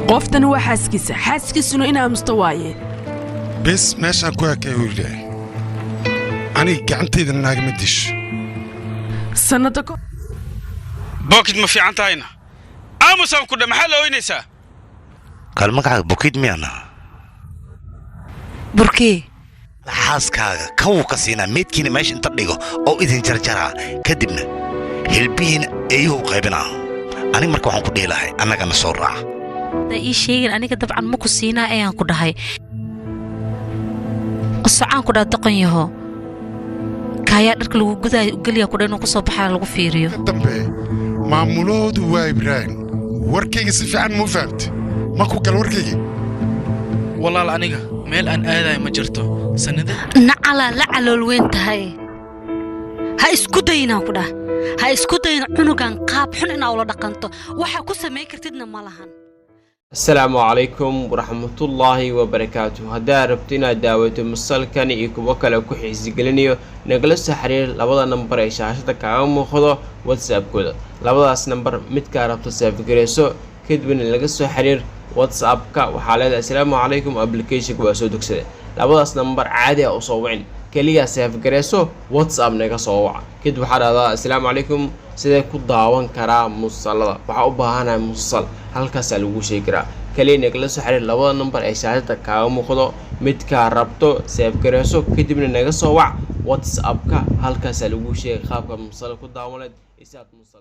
قفتن هو حاسكس إنه إنا مستواي بس ماشي أكوك يا ولدي أنا قعنتي ذا الناق مدش سنتك بوكيت ما في عنتاينا أمسام كده محل وينسا قال مقعد بوكيت ميانا بركي xaaskaaga kawka siina meedkiina meesha inta dhigo oo idin jarjara kadibna hilbiin ayuu qaybinaa aniga marka waxaan ku dheelahay annagana soo raac da ii sheegin aniga dabcan ma ku siinaa ayaan ku dhahay socaan ku dhaad doqon yaho kaya dharka lagu gudaay u galiya ku dhanoo ku soo baxaa lagu fiiriyo dambe maamuloodu waa Ibrahim warkayga si fiican ma fahamti ma ku gal warkayga walaal aniga meel aan aaday ma jirto sanad nacala la calool weyn tahay ha isku dayna ku dhaah ha isku dayna cunugan qaab xun in aad la dhaqanto waxa ku sameey kartidna ma lahan السلام عليكم ورحمة الله وبركاته هذا ربطنا دعوة مسلكني يكوكلا كحيز جلنيو نجلس حرير لبضع نمبر إشارة كعام خدا واتساب كذا لبضع نمبر متكاربت سيف جريسو كدبن نجلس حرير واتساب كا وحالات السلام عليكم أبليكيشن واسودك سده لبضع نمبر عادي أو صوبين كليا سيف جريسو واتساب نجا صوع كدب حدا السلام عليكم سيدا كداوان كرا مصلا وحوبها أنا مصل halkaas lagu sheegaa kaliya kala soo xiriir labada number ay shaashada kaaga muuqdo mid ka rabto save gareyso kadibna naga soo wac WhatsApp ka halkaas lagu sheegay qaabka musal ku daawaneed isaad musal